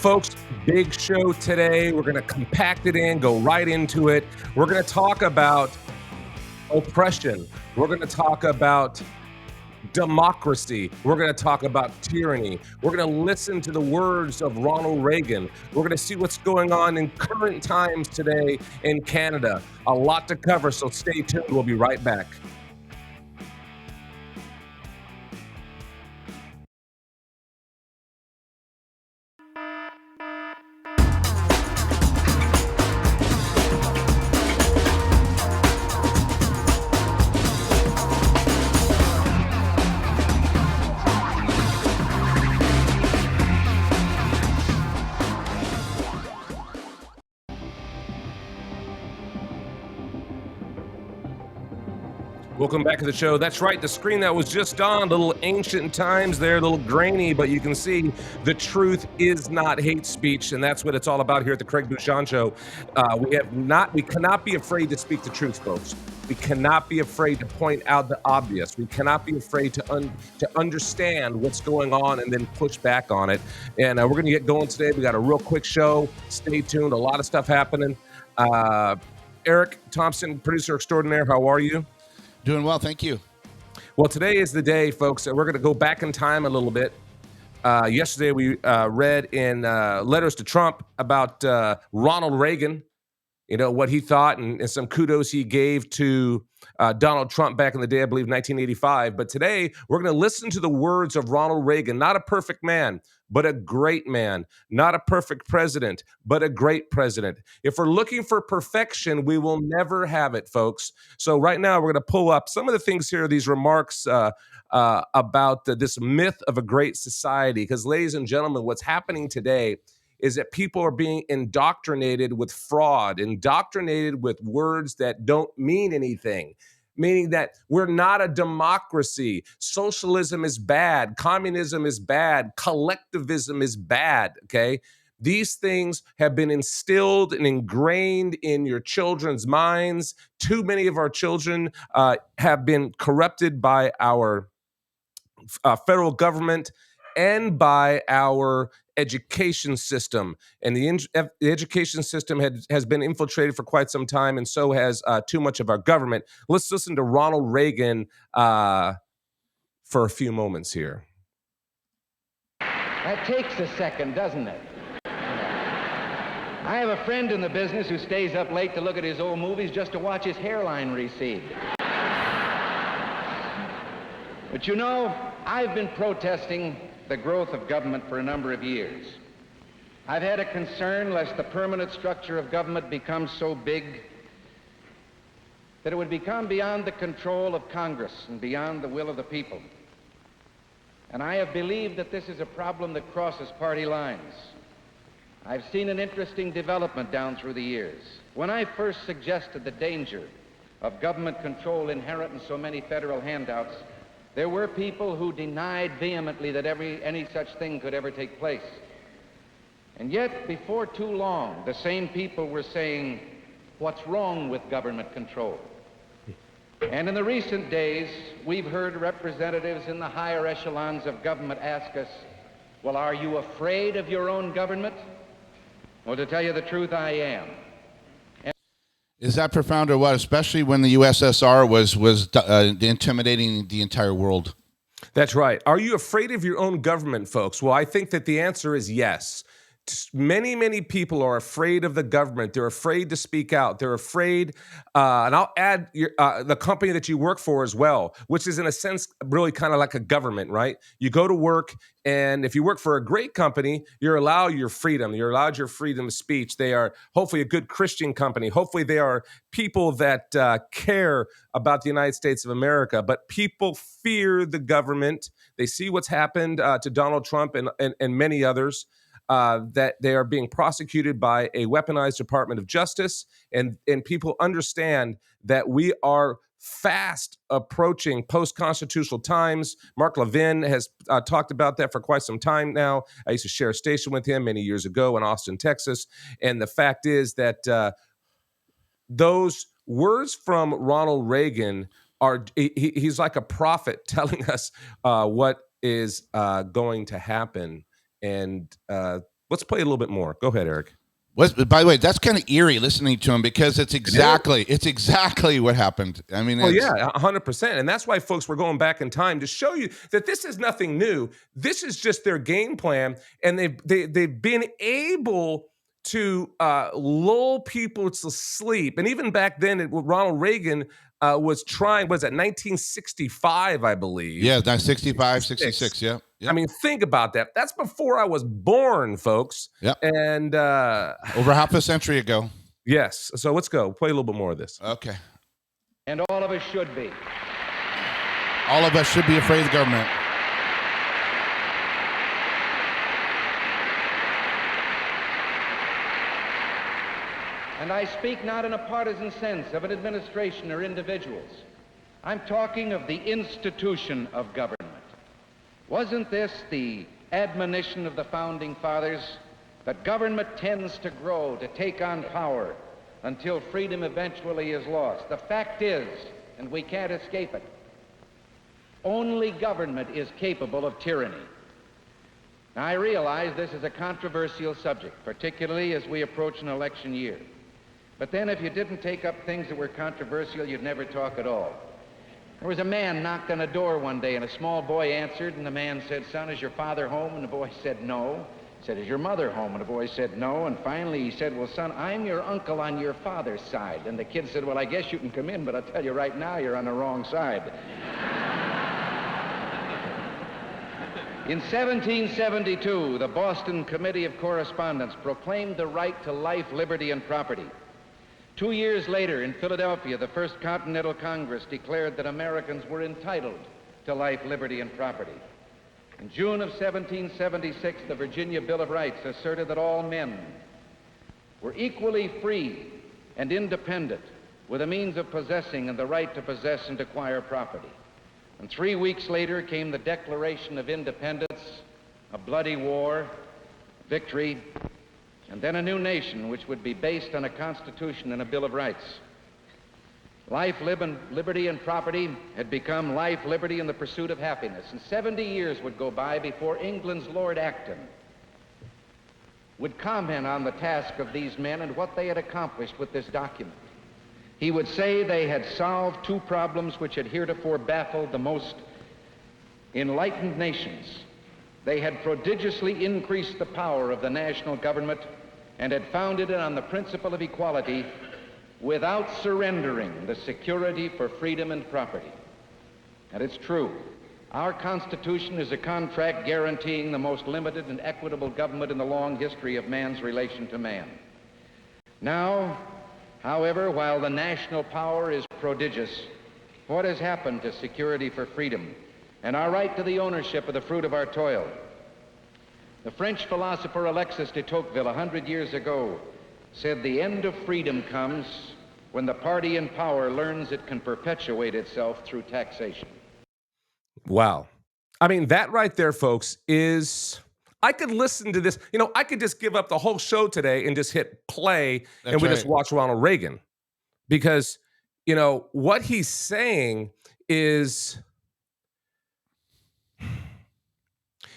folks, big show today. We're going to compact it in, go right into it. We're going to talk about oppression. We're going to talk about democracy. We're going to talk about tyranny. We're going to listen to the words of Ronald Reagan. We're going to see what's going on in current times today in Canada. A lot to cover, so stay tuned. We'll be right back. Welcome back to the show. That's right, the screen that was just on, a little ancient times there, a little grainy, but you can see the truth is not hate speech, and that's what it's all about here at the Craig Bouchon Show. We cannot be afraid to speak the truth, folks. We cannot be afraid to point out the obvious. We cannot be afraid to understand what's going on and then push back on it. And we're going to get going today. We got a real quick show. Stay tuned. A lot of stuff happening. Eric Thompson, producer extraordinaire, how are you? Doing well, thank you. Well, today is the day, folks, that we're going to go back in time a little bit. Yesterday, we read in letters to Trump about Ronald Reagan, you know, what he thought and some kudos he gave to Donald Trump back in the day, I believe 1985. But today, we're going to listen to the words of Ronald Reagan, not a perfect man, but a great man, not a perfect president, but a great president. If we're looking for perfection, we will never have it, folks. So right now, we're going to pull up some of the things here, these remarks about this myth of a great society. Because, ladies and gentlemen, what's happening today is that people are being indoctrinated with fraud, indoctrinated with words that don't mean anything, meaning that we're not a democracy. Socialism is bad. Communism is bad. Collectivism is bad, okay? These things have been instilled and ingrained in your children's minds. Too many of our children have been corrupted by our federal government and by our education system. And the education system has been infiltrated for quite some time, and so has too much of our government. Let's listen to Ronald Reagan for a few moments here. That takes a second, doesn't it? I have a friend in the business who stays up late to look at his old movies just to watch his hairline recede. But you know, I've been protesting the growth of government for a number of years. I've had a concern lest the permanent structure of government becomes so big that it would become beyond the control of Congress and beyond the will of the people. And I have believed that this is a problem that crosses party lines. I've seen an interesting development down through the years. When I first suggested the danger of government control inherent in so many federal handouts, there were people who denied vehemently that any such thing could ever take place. And yet, before too long, the same people were saying, what's wrong with government control? And in the recent days, we've heard representatives in the higher echelons of government ask us, well, are you afraid of your own government? Well, to tell you the truth, I am. Is that profound or what? Especially when the USSR was intimidating the entire world. That's right. Are you afraid of your own government, folks? Well, I think that the answer is yes. Many, many people are afraid of the government. They're afraid to speak out. They're afraid, and I'll add the company that you work for as well, which is in a sense really kind of like a government, right? You go to work, and if you work for a great company, you're allowed your freedom. You're allowed your freedom of speech. They are hopefully a good Christian company. Hopefully they are people that care about the United States of America. But people fear the government. They see what's happened to Donald Trump and many others. That they are being prosecuted by a weaponized Department of Justice, and people understand that we are fast approaching post-constitutional times. Mark Levin has talked about that for quite some time now. I used to share a station with him many years ago in Austin, Texas, and the fact is that those words from Ronald Reagan he's like a prophet telling us what is going to happen. And Let's play a little bit more. Go ahead, Eric. By the way, that's kind of eerie listening to him because it's exactly what happened. I mean, well, yeah, 100%. And that's why, folks, we're going back in time to show you that this is nothing new. This is just their game plan. And they've been able to lull people to sleep. And even back then, Ronald Reagan was trying, was that 1965, I believe? Yeah, 1965, 66, yeah. I mean, think about that. That's before I was born, folks. Yep. And over half a century ago. Yes. So let's go. Play a little bit more of this. Okay. And all of us should be. All of us should be afraid of the government. And I speak not in a partisan sense of an administration or individuals. I'm talking of the institution of government. Wasn't this the admonition of the Founding Fathers, that government tends to grow, to take on power, until freedom eventually is lost? The fact is, and we can't escape it, only government is capable of tyranny. Now, I realize this is a controversial subject, particularly as we approach an election year. But then if you didn't take up things that were controversial, you'd never talk at all. There was a man knocked on a door one day, and a small boy answered, and the man said, "Son, is your father home?" And the boy said, "No." He said, "Is your mother home?" And the boy said, "No." And finally he said, "Well, son, I'm your uncle on your father's side." And the kid said, "Well, I guess you can come in, but I'll tell you right now, you're on the wrong side." In 1772, the Boston Committee of Correspondence proclaimed the right to life, liberty, and property. 2 years later, in Philadelphia, the First Continental Congress declared that Americans were entitled to life, liberty, and property. In June of 1776, the Virginia Bill of Rights asserted that all men were equally free and independent, with the means of possessing and the right to possess and acquire property. And 3 weeks later came the Declaration of Independence, a bloody war, victory, and then a new nation which would be based on a Constitution and a Bill of Rights. Life, liberty, and property had become life, liberty, and the pursuit of happiness. And 70 years would go by before England's Lord Acton would comment on the task of these men and what they had accomplished with this document. He would say they had solved two problems which had heretofore baffled the most enlightened nations. They had prodigiously increased the power of the national government and had founded it on the principle of equality without surrendering the security for freedom and property. And it's true. Our Constitution is a contract guaranteeing the most limited and equitable government in the long history of man's relation to man. Now, however, while the national power is prodigious, what has happened to security for freedom and our right to the ownership of the fruit of our toil? The French philosopher Alexis de Tocqueville 100 years ago said the end of freedom comes when the party in power learns it can perpetuate itself through taxation. Wow. I mean, that right there, folks, is... I could listen to this. You know, I could just give up the whole show today and just hit play and we just watch Ronald Reagan. Because, you know, what he's saying is...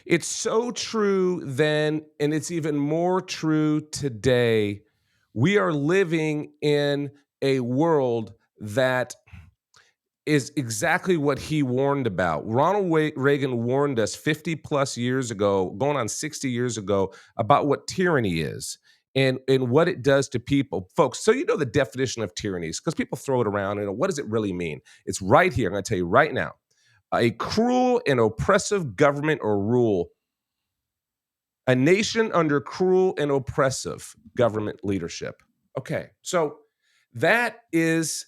it's so true then, and it's even more true today. We are living in a world that is exactly what he warned about. Ronald Reagan warned us 50 plus years ago, going on 60 years ago, about what tyranny is and what it does to people. Folks, so you know the definition of tyranny, because people throw it around, and what does it really mean? It's right here. I'm going to tell you right now. A cruel and oppressive government or rule. A nation under cruel and oppressive government leadership. Okay, so that is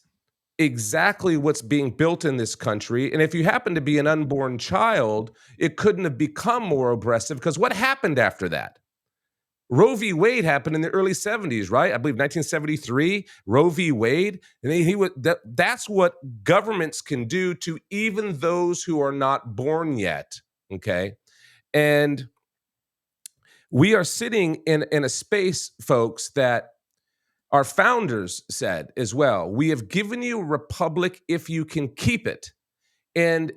exactly what's being built in this country. And if you happen to be an unborn child, it couldn't have become more oppressive, because what happened after that? Roe v. Wade happened in the early 70s, right? I believe 1973, Roe v. Wade. And that's what governments can do to even those who are not born yet, okay? And we are sitting in a space, folks, that our founders said as well. We have given you a republic if you can keep it. And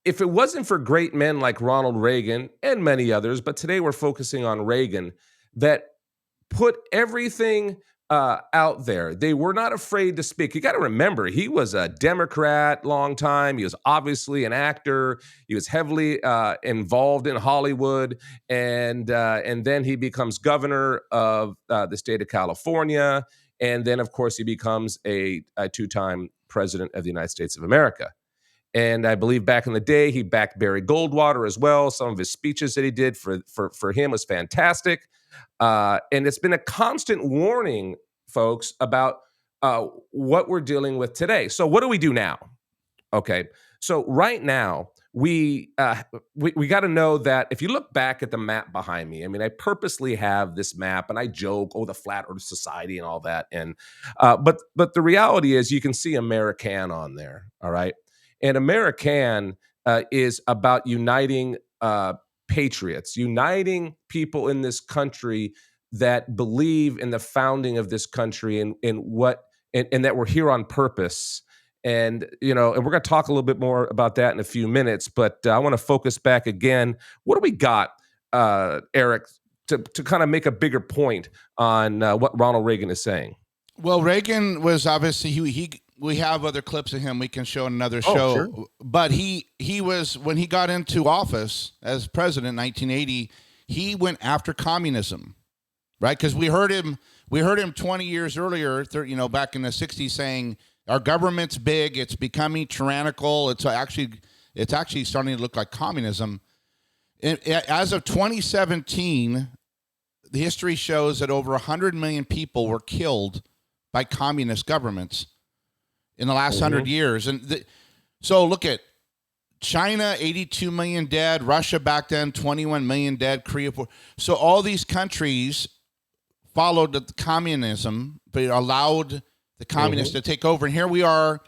if it wasn't for great men like Ronald Reagan and many others, but today we're focusing on Reagan, that put everything out there. They were not afraid to speak. You got to remember, he was a Democrat long time. He was obviously an actor. He was heavily involved in Hollywood, and then he becomes governor of the state of California, and then of course he becomes a two-time president of the United States of America. And I believe back in the day, he backed Barry Goldwater as well. Some of his speeches that he did for him was fantastic. And it's been a constant warning, folks, about what we're dealing with today. So what do we do now? Okay. So right now, we got to know that if you look back at the map behind me, I mean, I purposely have this map, and I joke, oh, the flat Earth Society and all that, and but the reality is, you can see American on there, all right, and American is about uniting patriots, uniting people in this country that believe in the founding of this country and and that we're here on purpose. And and we're going to talk a little bit more about that in a few minutes, but I want to focus back again. What do we got, Eric, to kind of make a bigger point on what Ronald Reagan is saying? Well, Reagan was obviously he we have other clips of him we can show in another show. Sure. But he was, when he got into office as president in 1980, he went after communism, right? Because we heard him 20 years earlier, back in the 60s, saying our government's big, it's becoming tyrannical, it's actually starting to look like communism. As of 2017, the history shows that over 100 million people were killed by communist governments in the last 100 years. And so look at China, 82 million dead, Russia back then, 21 million dead, Korea. So all these countries followed the communism, but it allowed the communists to take over. And here we are,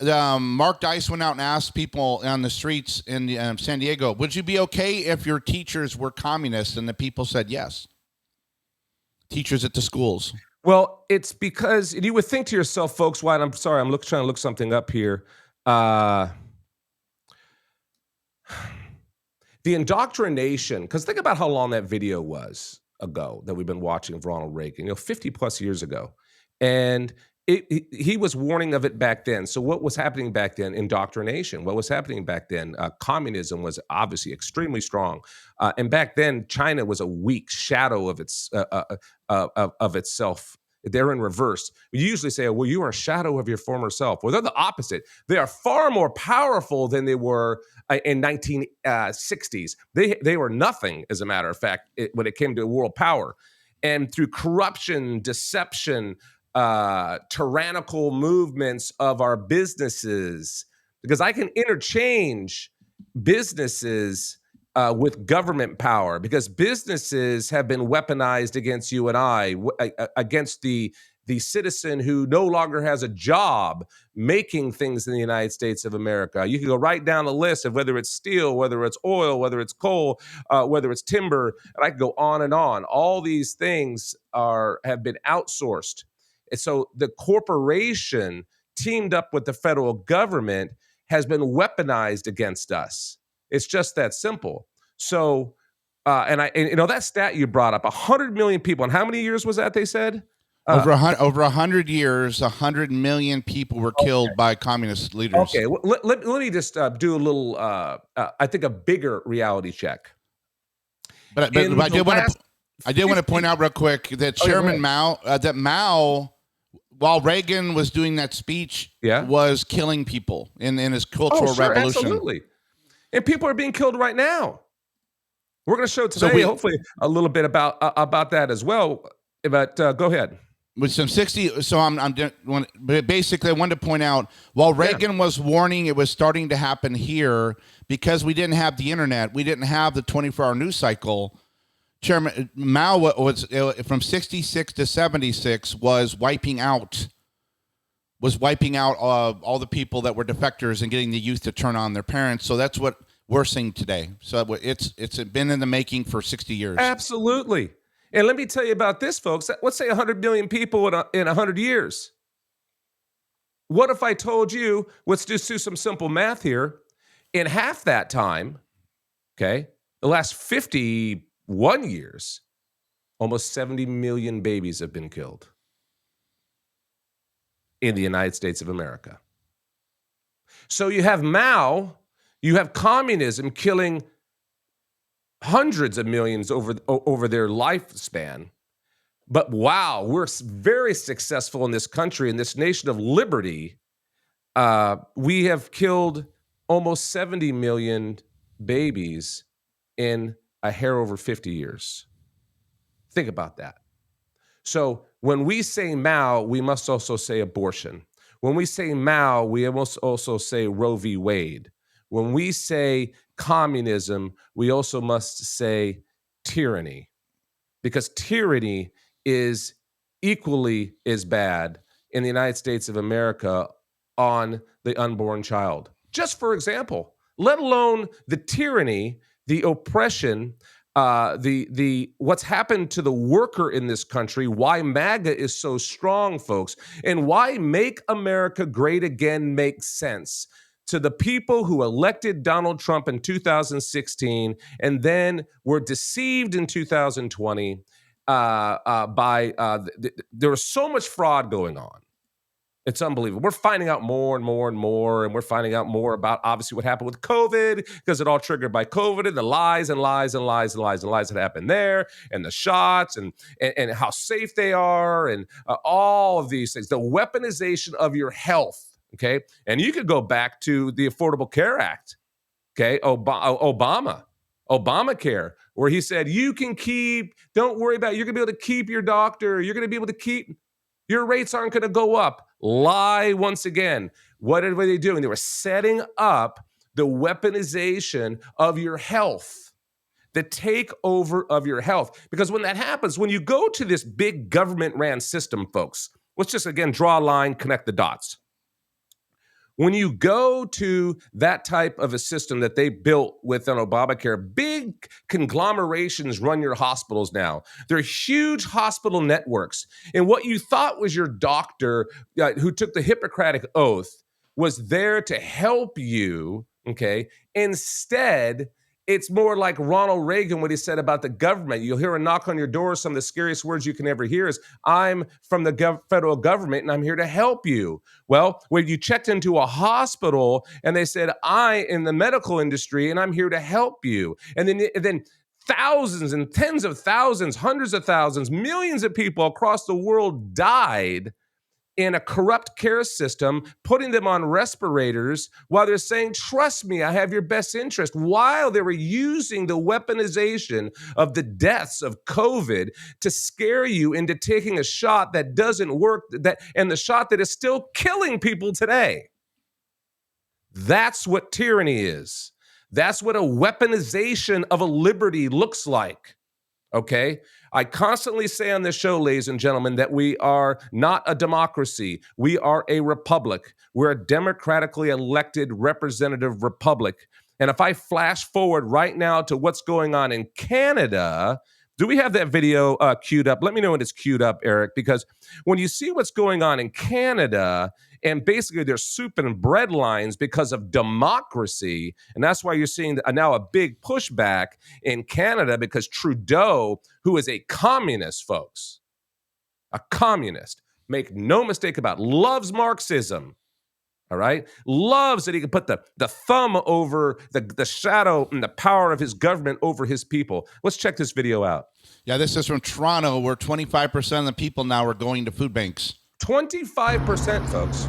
Mark Dice went out and asked people on the streets in San Diego, would you be okay if your teachers were communists? And the people said yes. Teachers at the schools. Well, it's because you would think to yourself, folks, why? I'm sorry, I'm trying to look something up here. The indoctrination, because think about how long that video was ago that we've been watching of Ronald Reagan, 50 plus years ago. And he was warning of it back then. So what was happening back then? Indoctrination. What was happening back then? Communism was obviously extremely strong. And back then, China was a weak shadow of itself. They're in reverse. We usually say, well, you are a shadow of your former self. Well, they're the opposite. They are far more powerful than they were in 1960s. They were nothing, as a matter of fact, when it came to world power. And through corruption, deception, tyrannical movements of our businesses, because I can interchange businesses with government power, because businesses have been weaponized against you and I, against the citizen who no longer has a job making things in the United States of America. You can go right down the list of whether it's steel, whether it's oil, whether it's coal, whether it's timber, and I can go on and on. All these things have been outsourced. And so the corporation teamed up with the federal government has been weaponized against us. It's just that simple. So, and that stat you brought up, 100 million people, and how many years was that, they said? Over 100 years, 100 million people were killed by communist leaders. Okay, well, let me just do a little, I think, a bigger reality check. But I did want to point out real quick that Chairman Mao, while Reagan was doing that speech, was killing people in his cultural revolution. Absolutely. And people are being killed right now. We're going to show today, hopefully, a little bit about that as well. But go ahead. With some 60, so but basically, I wanted to point out, while Reagan was warning it was starting to happen here, because we didn't have the internet, we didn't have the 24-hour news cycle. Chairman Mao was from 66 to 76 was wiping out all the people that were defectors and getting the youth to turn on their parents. So that's what we're seeing today. So it's been in the making for 60 years. Absolutely. And let me tell you about this, folks. Let's say 100 million people in 100 years. What if I told you, let's just do some simple math here. In half that time, okay, the last 51 years, almost 70 million babies have been killed in the United States of America. So you have Mao, you have communism killing hundreds of millions over their lifespan. But wow, we're very successful in this country, in this nation of liberty. We have killed almost 70 million babies in a hair over 50 years. Think about that. So when we say Mao, we must also say abortion. When we say Mao, we must also say Roe v. Wade. When we say communism, we also must say tyranny, because tyranny is equally as bad in the United States of America on the unborn child. Just for example, let alone the tyranny, the oppression, the what's happened to the worker in this country, why MAGA is so strong, folks, and why Make America Great Again makes sense to the people who elected Donald Trump in 2016 and then were deceived in 2020 there was so much fraud going on. It's unbelievable. We're finding out more and more and more, and we're finding out more about obviously what happened with COVID, because it all triggered by COVID, and the lies and lies and lies and lies and lies that happened there, and the shots and how safe they are, and all of these things. The weaponization of your health. Okay, and you could go back to the Affordable Care Act. Okay, Obamacare, where he said you can keep. Don't worry about it. You're gonna be able to keep your doctor. You're gonna be able to keep. Your rates aren't going to go up. Lie once again. What were they doing? They were setting up the weaponization of your health, the takeover of your health. Because when that happens, when you go to this big government-ran system, folks, let's just, again, draw a line, connect the dots. When you go to that type of a system that they built within Obamacare, big conglomerations run your hospitals now. They're huge hospital networks. And what you thought was your doctor who took the Hippocratic Oath was there to help you, okay? Instead, it's more like Ronald Reagan, what he said about the government. You'll hear a knock on your door. Some of the scariest words you can ever hear is, I'm from the federal government and I'm here to help you. Well, when you checked into a hospital and they said, I in the medical industry and I'm here to help you. And then thousands and tens of thousands, hundreds of thousands, millions of people across the world died in a corrupt care system, putting them on respirators while they're saying, trust me, I have your best interest, while they were using the weaponization of the deaths of COVID to scare you into taking a shot that doesn't work, and the shot that is still killing people today. That's what tyranny is. That's what a weaponization of a liberty looks like. Okay? I constantly say on this show, ladies and gentlemen, that we are not a democracy. We are a republic. We're a democratically elected representative republic. And if I flash forward right now to what's going on in Canada, do we have that video queued up? Let me know when it's queued up, Eric, because when you see what's going on in Canada, and basically there's soup and bread lines because of democracy, and that's why you're seeing now a big pushback in Canada, because Trudeau, who is a communist, folks, a communist, make no mistake about it, loves Marxism, all right? Loves that he can put the thumb over the shadow and the power of his government over his people. Let's check this video out. Yeah, this is from Toronto, where 25% of the people now are going to food banks. 25%, folks.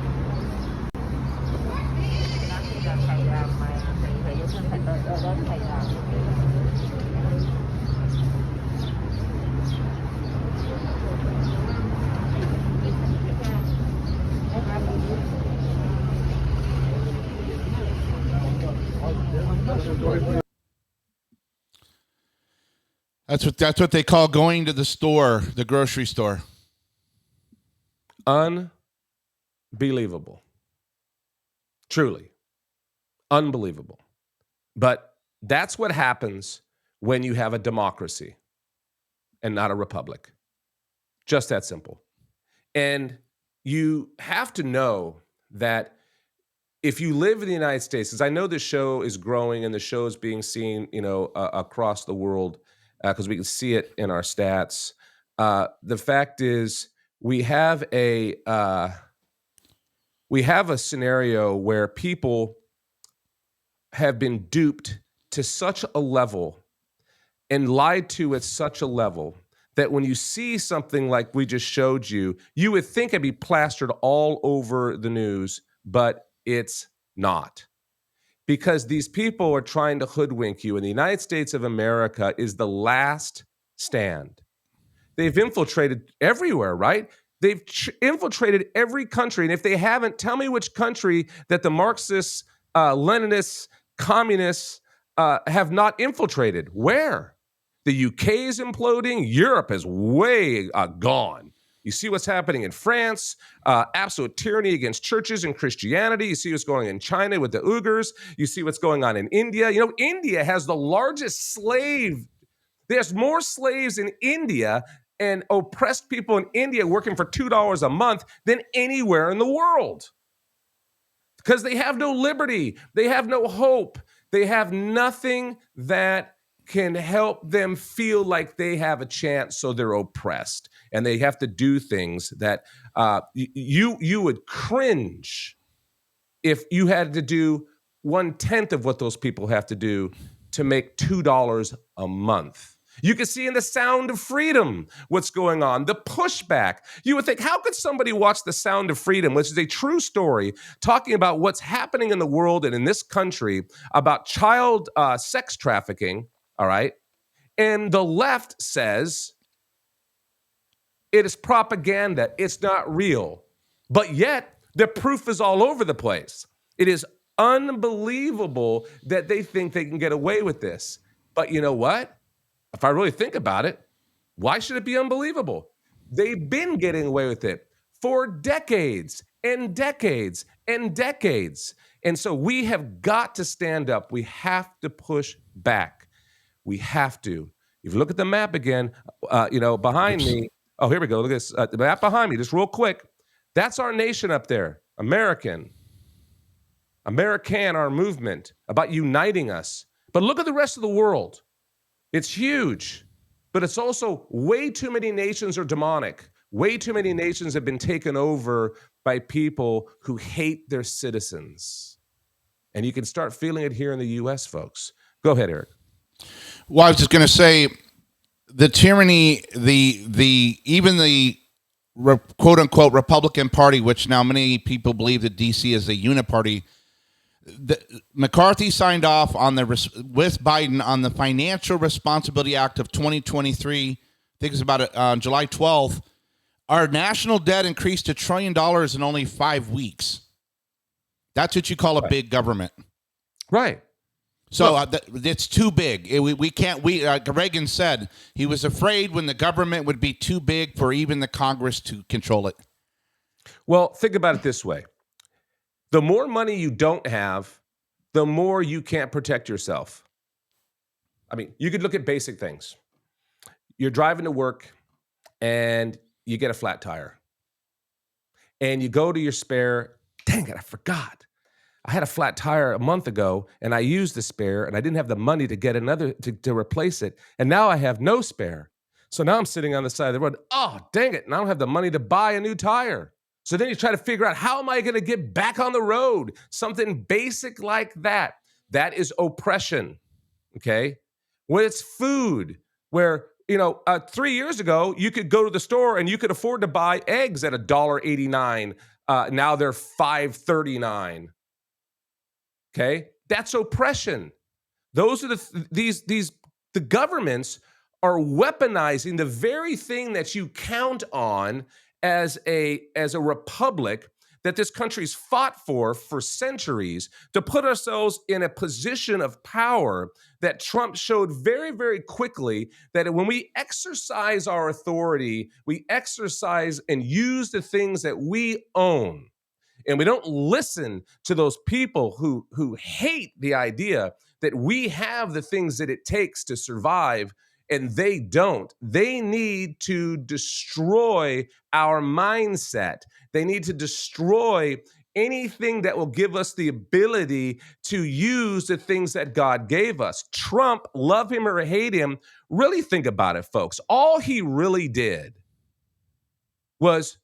That's what they call going to the store, the grocery store. Unbelievable. Truly. Unbelievable. But that's what happens when you have a democracy and not a republic. Just that simple. And you have to know that if you live in the United States, because I know the show is growing and the show is being seen, across the world, because we can see it in our stats. The fact is, we have a scenario where people have been duped to such a level and lied to at such a level that when you see something like we just showed you, you would think it'd be plastered all over the news, but it's not. Because these people are trying to hoodwink you, and the United States of America is the last stand. They've infiltrated everywhere, right? They've infiltrated every country. And if they haven't, tell me which country that the Marxists, Leninists, communists have not infiltrated. Where? The UK is imploding. Europe is way gone. You see what's happening in France, absolute tyranny against churches and Christianity. You see what's going on in China with the Uyghurs. You see what's going on in India. India has the largest slave. There's more slaves in India and oppressed people in India working for $2 a month than anywhere in the world. Because they have no liberty. They have no hope. They have nothing that can help them feel like they have a chance, so they're oppressed. And they have to do things that you would cringe if you had to do 1/10 of what those people have to do to make $2 a month. You can see in The Sound of Freedom what's going on, the pushback. You would think, how could somebody watch The Sound of Freedom, which is a true story, talking about what's happening in the world and in this country about child sex trafficking, all right? And the left says it is propaganda, it's not real. But yet, the proof is all over the place. It is unbelievable that they think they can get away with this. But you know what? If I really think about it, why should it be unbelievable? They've been getting away with it for decades and decades and decades. And so we have got to stand up. We have to push back. We have to. If you look at the map again, behind me. Oh, here we go. Look at this. The map behind me, just real quick. That's our nation up there, American, our movement about uniting us. But look at the rest of the world. It's huge, but it's also way too many nations are demonic. Way too many nations have been taken over by people who hate their citizens. And you can start feeling it here in the U.S., folks. Go ahead, Eric. Well, I was just going to say, the tyranny, even the quote unquote Republican Party, which now many people believe that DC is a uniparty. McCarthy signed off on with Biden on the Financial Responsibility Act of 2023. I think it's about on July 12th. Our national debt increased $1 trillion in only 5 weeks. That's what you call a big government, right? So it's too big. We can't. Reagan said he was afraid when the government would be too big for even the Congress to control it. Well, think about it this way. The more money you don't have, the more you can't protect yourself. I mean, you could look at basic things. You're driving to work and you get a flat tire. And you go to your spare, dang it, I forgot. I had a flat tire a month ago and I used the spare and I didn't have the money to get another to replace it. And now I have no spare. So now I'm sitting on the side of the road. Oh, dang it. And I don't have the money to buy a new tire. So then you try to figure out, how am I going to get back on the road? Something basic like that. That is oppression, okay? When it's food, where, 3 years ago, you could go to the store and you could afford to buy eggs at $1.89. Now they're $5.39, okay? That's oppression. Those are the governments are weaponizing the very thing that you count on as a republic that this country's fought for centuries, to put ourselves in a position of power that Trump showed very, very quickly that when we exercise our authority, we exercise and use the things that we own. And we don't listen to those people who hate the idea that we have the things that it takes to survive, and they don't. They need to destroy our mindset. They need to destroy anything that will give us the ability to use the things that God gave us. Trump, love him or hate him, really think about it, folks. All he really did was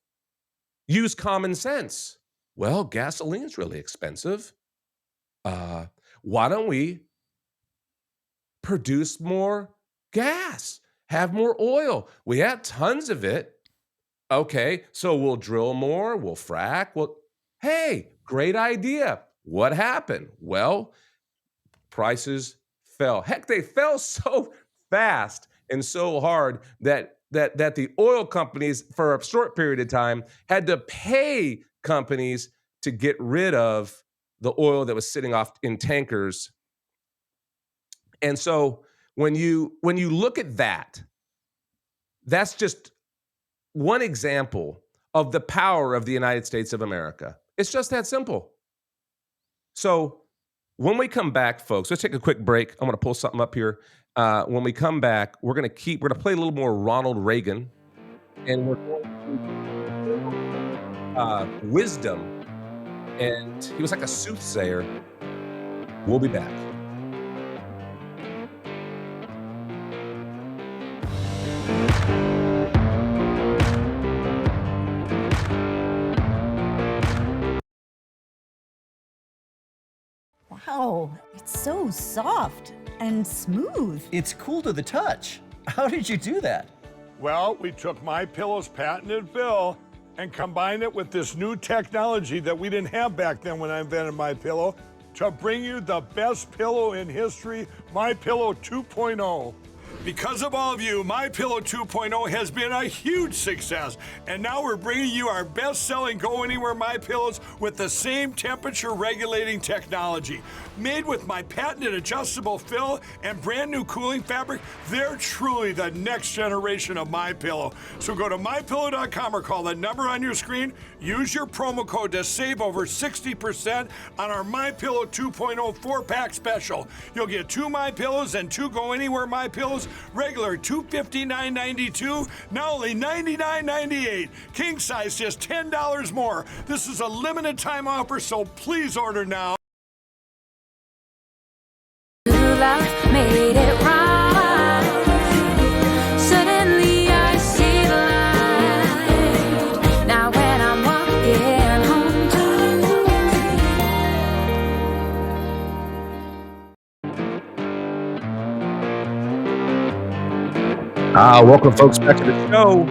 use common sense. Well, gasoline's really expensive. Why don't we produce more gas, have more oil? We have tons of it. Okay, so we'll drill more, we'll frack. Well, hey, great idea. What happened? Well, prices fell. Heck, they fell so fast and so hard that the oil companies, for a short period of time, had to pay companies to get rid of the oil that was sitting off in tankers. And so when you look at that, that's just one example of the power of the United States of America. It's just that simple. So when we come back, folks, let's take a quick break. I'm going to pull something up here. When we come back, we're going to play a little more Ronald Reagan, and we're going to wisdom, and he was like a soothsayer. We'll be back. Wow, it's so soft and smooth. It's cool to the touch. How did you do that? Well, we took MyPillow's patented fill and combined it with this new technology that we didn't have back then when I invented MyPillow to bring you the best pillow in history, MyPillow 2.0. Because of all of you, MyPillow 2.0 has been a huge success, and now we're bringing you our best-selling Go Anywhere MyPillows with the same temperature-regulating technology. Made with my patented adjustable fill and brand new cooling fabric, they're truly the next generation of MyPillow. So go to MyPillow.com or call the number on your screen. Use your promo code to save over 60% on our MyPillow 2.0 4-pack special. You'll get 2 MyPillows and 2 Go Anywhere MyPillows, regular $259.92, now only $99.98. King size just $10 more. This is a limited time offer, so please order now. Made it right. Suddenly I see the light. Now when I'm walking home to welcome folks back to the show.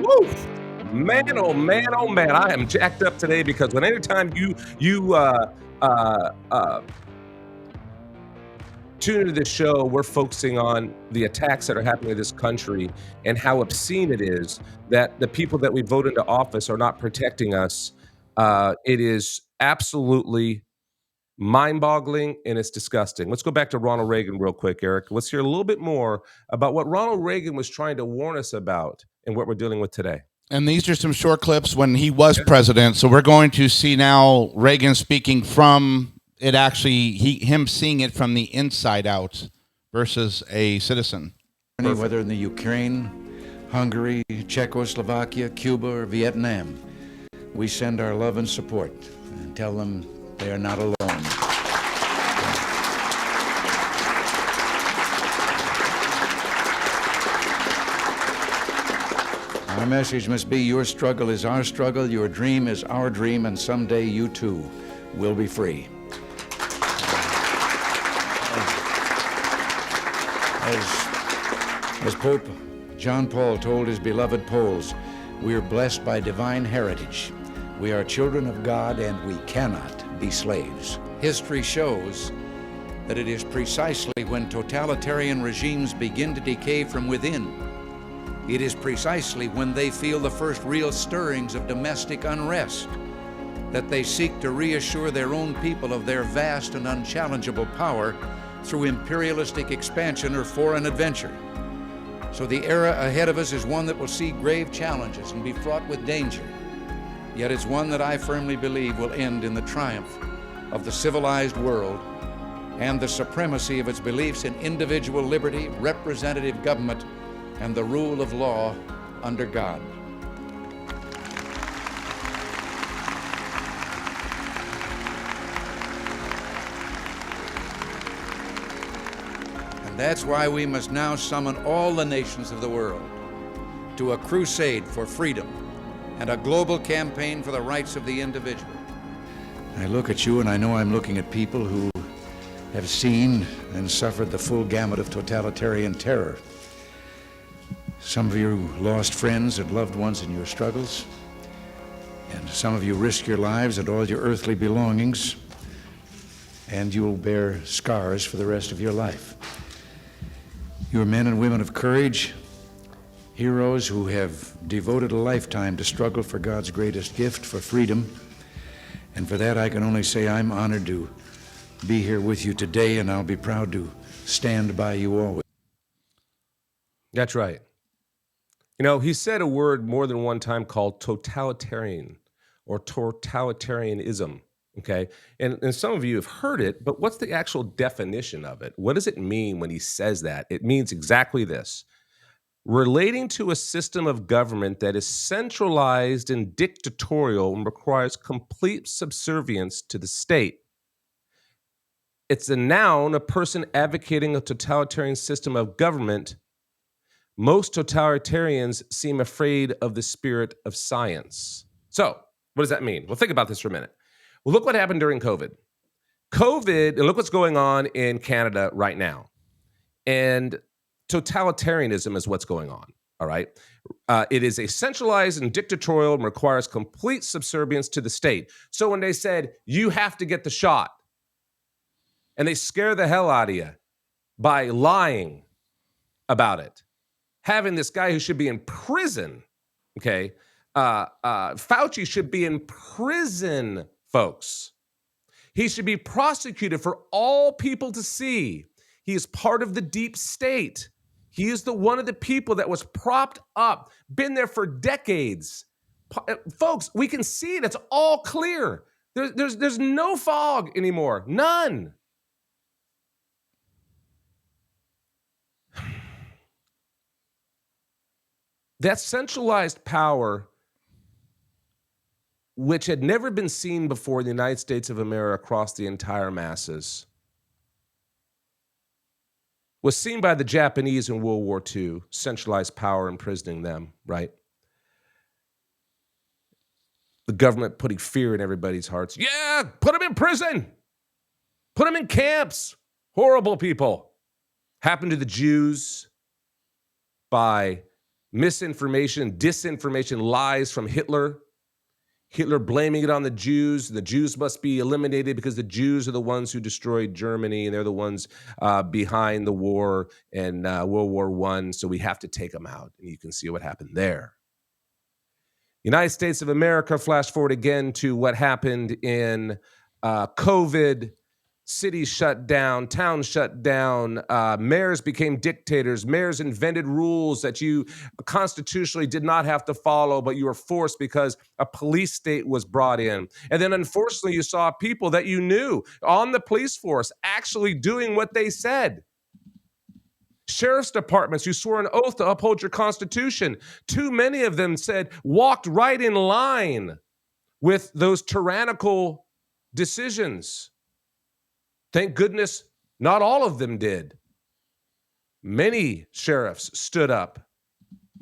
Woo! Man, oh man, oh man, I am jacked up today because when anytime you tune into this show, we're focusing on the attacks that are happening in this country and how obscene it is that the people that we vote into office are not protecting us. It is absolutely mind-boggling and it's disgusting. Let's go back to Ronald Reagan real quick, Eric. Let's hear a little bit more about what Ronald Reagan was trying to warn us about and what we're dealing with today. And these are some short clips when he was president. So we're going to see now Reagan speaking from it, actually him seeing it from the inside out versus a citizen. Whether in the Ukraine, Hungary, Czechoslovakia, Cuba, or Vietnam, we send our love and support and tell them they are not alone. Our message must be: your struggle is our struggle, your dream is our dream, and someday you too will be free. As Pope John Paul told his beloved Poles, we are blessed by divine heritage. We are children of God and we cannot be slaves. History shows that it is precisely when totalitarian regimes begin to decay from within, it is precisely when they feel the first real stirrings of domestic unrest, that they seek to reassure their own people of their vast and unchallengeable power through imperialistic expansion or foreign adventure. So the era ahead of us is one that will see grave challenges and be fraught with danger. Yet it's one that I firmly believe will end in the triumph of the civilized world and the supremacy of its beliefs in individual liberty, representative government, and the rule of law under God. And that's why we must now summon all the nations of the world to a crusade for freedom and a global campaign for the rights of the individual. I look at you and I know I'm looking at people who have seen and suffered the full gamut of totalitarian terror. Some of you lost friends and loved ones in your struggles, and some of you risked your lives and all your earthly belongings, and you'll bear scars for the rest of your life. You're men and women of courage, heroes who have devoted a lifetime to struggle for God's greatest gift, for freedom. And for that, I can only say I'm honored to be here with you today, and I'll be proud to stand by you always. That's right. You know, he said a word more than one time called totalitarian or totalitarianism, okay? And some of you have heard it, but what's the actual definition of it? What does it mean when he says that? It means exactly this: relating to a system of government that is centralized and dictatorial and requires complete subservience to the state. It's a noun, a person advocating a totalitarian system of government. Most totalitarians seem afraid of the spirit of science. So, what does that mean? Well, think about this for a minute. Well, look what happened during COVID. And look what's going on in Canada right now. And totalitarianism is what's going on, all right? It is a centralized and dictatorial and requires complete subservience to the state. So when they said, you have to get the shot, and they scare the hell out of you by lying about it, having this guy who should be in prison, okay? Fauci should be in prison, folks. He should be prosecuted for all people to see. He is part of the deep state. He is one of the people that was propped up, been there for decades. Folks, we can see it. It's all clear. There's no fog anymore. None. That centralized power, which had never been seen before in the United States of America across the entire masses, was seen by the Japanese in World War II, centralized power imprisoning them, right? The government putting fear in everybody's hearts. Yeah, put them in prison. Put them in camps. Horrible people. Happened to the Jews by misinformation, disinformation, lies from Hitler. Hitler blaming it on the Jews. The Jews must be eliminated because the Jews are the ones who destroyed Germany, and they're the ones behind the war and World War I, so we have to take them out. And you can see what happened there. United States of America, flash forward again to what happened in COVID. Cities shut down, towns shut down, mayors became dictators, mayors invented rules that you constitutionally did not have to follow, but you were forced because a police state was brought in. And then unfortunately, you saw people that you knew on the police force actually doing what they said. Sheriff's departments, you swore an oath to uphold your constitution. Too many of them walked right in line with those tyrannical decisions. Thank goodness not all of them did. Many sheriffs stood up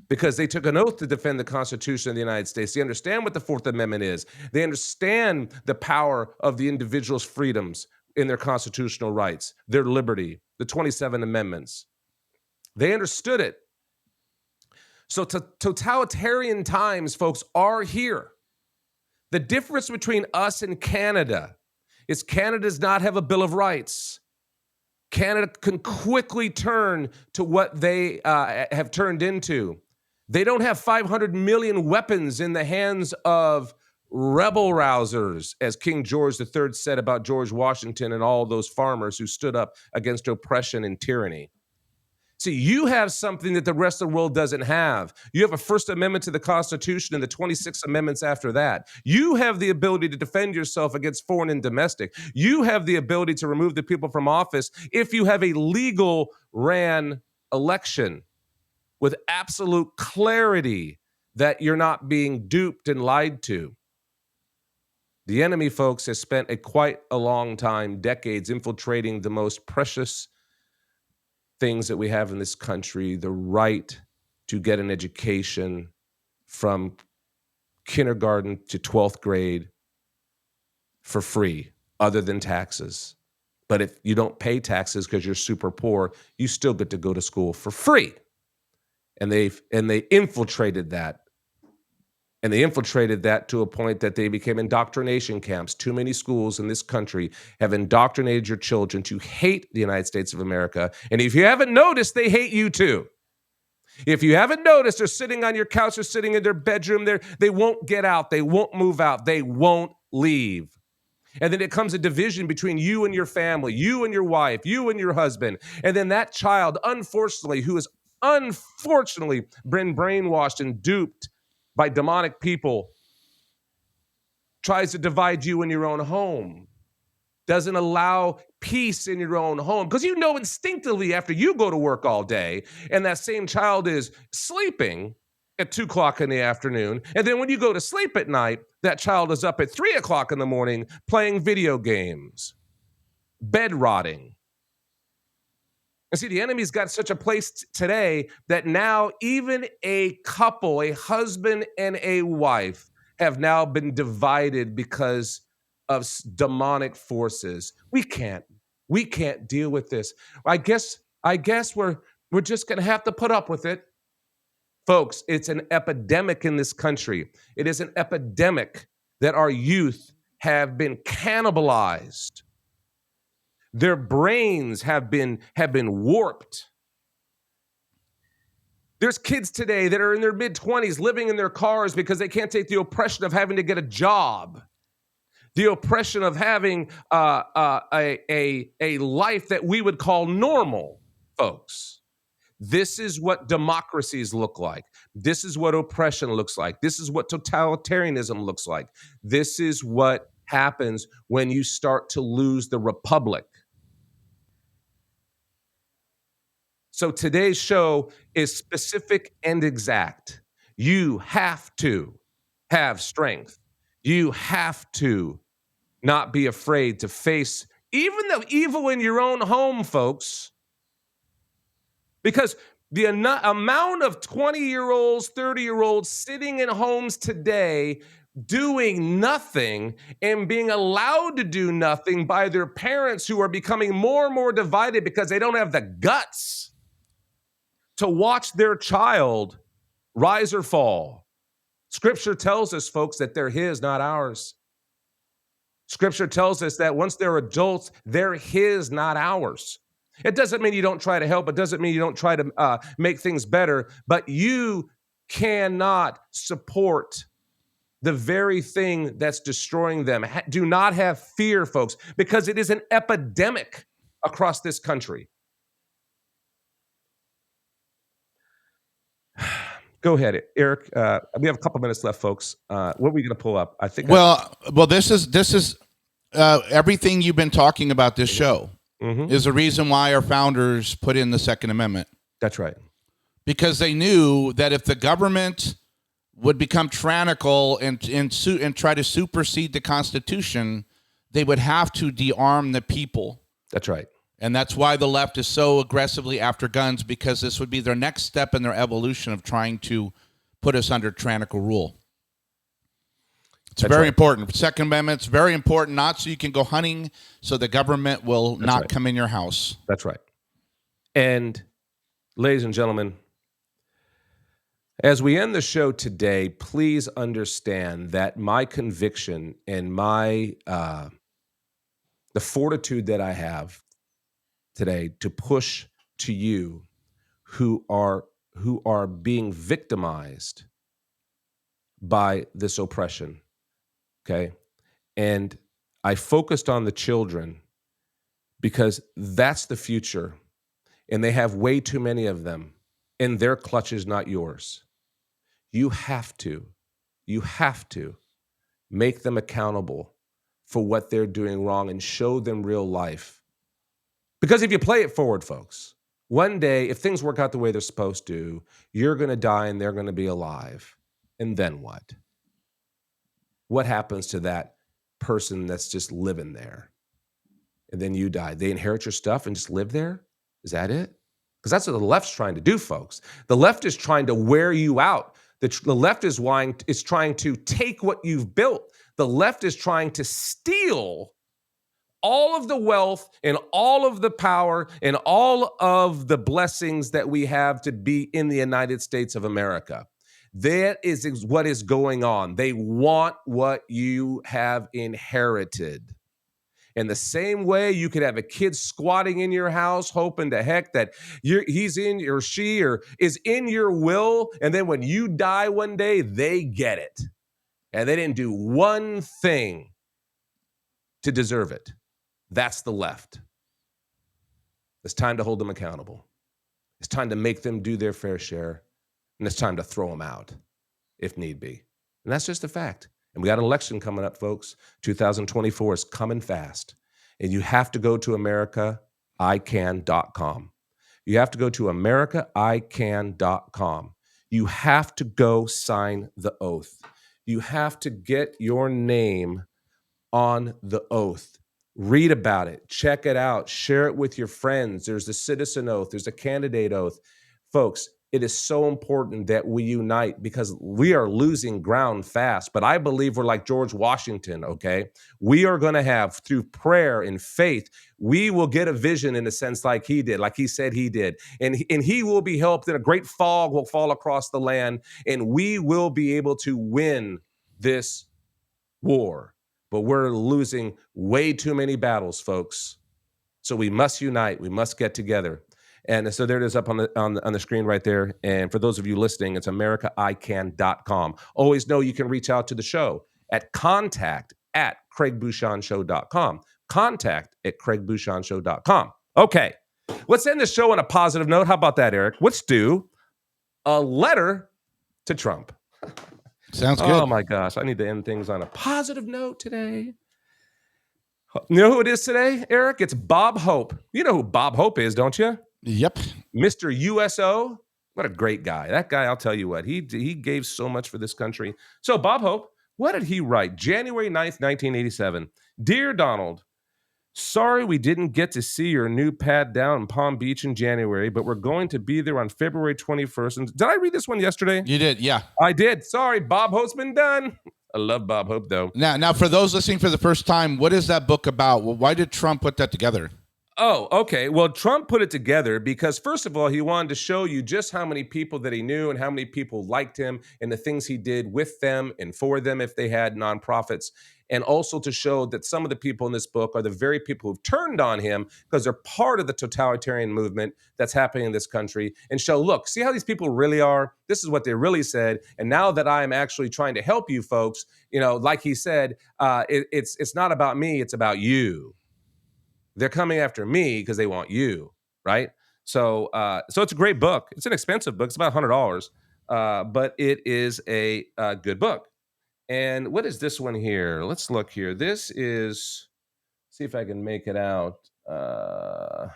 because they took an oath to defend the Constitution of the United States. They understand what the Fourth Amendment is. They understand the power of the individual's freedoms in their constitutional rights, their liberty, the 27 amendments. They understood it. So totalitarian times, folks, are here. The difference between us and Canada is Canada does not have a Bill of Rights. Canada can quickly turn to what they have turned into. They don't have 500 million weapons in the hands of rebel rousers, as King George III said about George Washington and all those farmers who stood up against oppression and tyranny. See, you have something that the rest of the world doesn't have. You have a First Amendment to the Constitution and the 26 amendments after that. You have the ability to defend yourself against foreign and domestic. You have the ability to remove the people from office if you have a legal ran election with absolute clarity that you're not being duped and lied to. The enemy, folks, has spent quite a long time, decades, infiltrating the most precious things that we have in this country, the right to get an education from kindergarten to 12th grade for free, other than taxes. But if you don't pay taxes because you're super poor, you still get to go to school for free. And they infiltrated that. And they infiltrated that to a point that they became indoctrination camps. Too many schools in this country have indoctrinated your children to hate the United States of America. And if you haven't noticed, they hate you too. If you haven't noticed, they're sitting on your couch or sitting in their bedroom. They won't get out. They won't move out. They won't leave. And then it comes a division between you and your family, you and your wife, you and your husband. And then that child, unfortunately, who has unfortunately been brainwashed and duped by demonic people, tries to divide you in your own home, doesn't allow peace in your own home. Because you know instinctively after you go to work all day and that same child is sleeping at 2 o'clock in the afternoon, and then when you go to sleep at night, that child is up at 3 o'clock in the morning playing video games, bed rotting. And see, the enemy's got such a place today that now even a couple, a husband and a wife, have now been divided because of demonic forces. We can't deal with this. I guess we're just going to have to put up with it. Folks, it's an epidemic in this country. It is an epidemic that our youth have been cannibalized. Their brains have been warped. There's kids today that are in their mid-20s living in their cars because they can't take the oppression of having to get a job, the oppression of having a life that we would call normal, folks. This is what democracies look like. This is what oppression looks like. This is what totalitarianism looks like. This is what happens when you start to lose the republic. So today's show is specific and exact. You have to have strength. You have to not be afraid to face even the evil in your own home, folks. Because the amount of 20-year-olds, 30-year-olds sitting in homes today doing nothing and being allowed to do nothing by their parents who are becoming more and more divided because they don't have the guts to watch their child rise or fall. Scripture tells us, folks, that they're his, not ours. Scripture tells us that once they're adults, they're his, not ours. It doesn't mean you don't try to help. It doesn't mean you don't try to make things better. But you cannot support the very thing that's destroying them. Do not have fear, folks, because it is an epidemic across this country. Go ahead, Eric. We have a couple minutes left, folks. What are we going to pull up? I think. Well, this is everything you've been talking about this show. Mm-hmm. Is the reason why our founders put in the Second Amendment. That's right. Because they knew that if the government would become tyrannical and try to supersede the Constitution, they would have to de-arm the people. That's right. And that's why the left is so aggressively after guns, because this would be their next step in their evolution of trying to put us under tyrannical rule. It's very important. Second Amendment's very important, not so you can go hunting, so the government will not come in your house. That's right. And ladies and gentlemen, as we end the show today, please understand that my conviction and my the fortitude that I have today to push to you who are being victimized by this oppression. Okay. And I focused on the children because that's the future. And they have way too many of them in their clutches, not yours. You have to make them accountable for what they're doing wrong and show them real life. Because if you play it forward, folks, one day, if things work out the way they're supposed to, you're going to die and they're going to be alive. And then what? What happens to that person that's just living there? And then you die. They inherit your stuff and just live there? Is that it? Because that's what the left's trying to do, folks. The left is trying to wear you out. The left is trying to take what you've built. The left is trying to steal all of the wealth and all of the power and all of the blessings that we have to be in the United States of America. That is what is going on. They want what you have inherited. In the same way, you could have a kid squatting in your house, hoping to heck that he's in or she or is in your will. And then when you die one day, they get it. And they didn't do one thing to deserve it. That's the left. It's time to hold them accountable. It's time to make them do their fair share. And it's time to throw them out if need be. And that's just a fact. And we got an election coming up, folks. 2024 is coming fast. And you have to go to AmericaICan.com. You have to go to AmericaICan.com. You have to go sign the oath. You have to get your name on the oath. Read about it. Check it out. Share it with your friends. There's a citizen oath. There's a candidate oath. Folks, it is so important that we unite because we are losing ground fast. But I believe we're like George Washington, okay? We are going to have, through prayer and faith, we will get a vision in a sense like he did, like he said he did. And he will be helped, and a great fog will fall across the land, and we will be able to win this war. But we're losing way too many battles, folks. So we must unite. We must get together. And so there it is up on the screen right there. And for those of you listening, it's AmericaICan.com. Always know you can reach out to the show at contact@CraigBouchonShow.com. Contact@CraigBouchonShow.com. Okay, let's end the show on a positive note. How about that, Eric? Let's do a letter to Trump. Sounds good. Oh my gosh, I need to end things on a positive note today. You know who it is today, Eric? It's Bob Hope. You know who Bob Hope is, don't you? Yep. Mr. USO. What a great guy. That guy, I'll tell you what, he gave so much for this country. So Bob Hope, what did he write? January 9th, 1987. Dear Donald, sorry we didn't get to see your new pad down in Palm Beach in January, but we're going to be there on February 21st. And did I read this one yesterday? You did, yeah. I did. Sorry, Bob Hope's been done. I love Bob Hope, though. Now, for those listening for the first time, what is that book about? Well, why did Trump put that together? Oh, okay. Well, Trump put it together because, first of all, he wanted to show you just how many people that he knew and how many people liked him and the things he did with them and for them if they had nonprofits. And also to show that some of the people in this book are the very people who've turned on him because they're part of the totalitarian movement that's happening in this country, and show, look, see how these people really are? This is what they really said. And now that I'm actually trying to help you folks, you know, like he said, it's not about me, it's about you. They're coming after me because they want you, right? So it's a great book. It's an expensive book. It's about $100, but it is a good book. And what is this one here? Let's look here. This is, see if I can make it out. I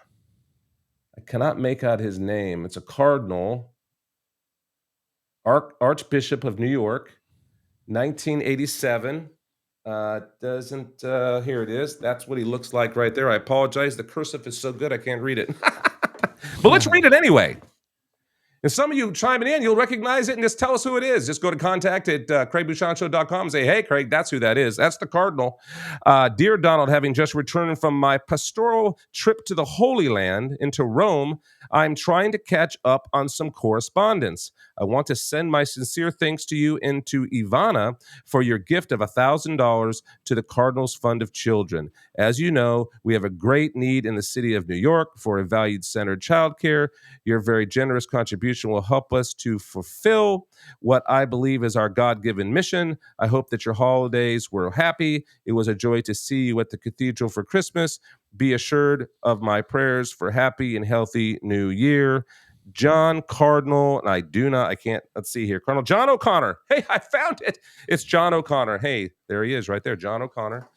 cannot make out his name. It's a cardinal, Archbishop of New York, 1987. Here it is. That's what he looks like right there. I apologize. The cursive is so good I can't read it. But let's read it anyway. And some of you chiming in, you'll recognize it and just tell us who it is. Just go to contact@CraigBouchonShow.com and say, hey, Craig, that's who that is. That's the Cardinal. Dear Donald, having just returned from my pastoral trip to the Holy Land into Rome, I'm trying to catch up on some correspondence. I want to send my sincere thanks to you and to Ivana for your gift of $1,000 to the Cardinals Fund of Children. As you know, we have a great need in the city of New York for a valued-centered childcare. Your very generous contribution will help us to fulfill what I believe is our God-given mission. I hope that your holidays were happy. It was a joy to see you at the cathedral for Christmas. Be assured of my prayers for happy and healthy New Year. John Cardinal, and let's see here. Cardinal John O'Connor. Hey, I found it. It's John O'Connor. Hey, there he is right there. John O'Connor,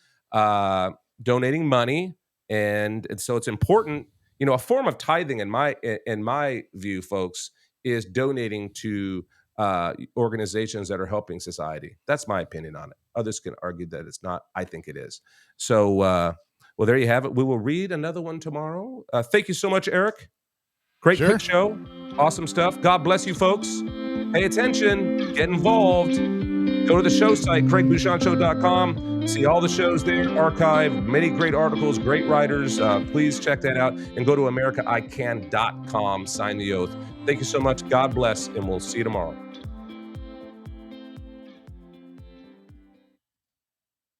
donating money. And so it's important, you know, a form of tithing in my view, folks, is donating to organizations that are helping society. That's my opinion on it. Others can argue that it's not. I think it is. So, well, there you have it. We will read another one tomorrow. Thank you so much, Eric. Great Sure. quick show. Awesome stuff. God bless you, folks. Pay attention. Get involved. Go to the show site, craigbouchonshow.com. See all the shows there, archived, many great articles, great writers. Please check that out. And go to americaican.com. Sign the oath. Thank you so much. God bless, and we'll see you tomorrow.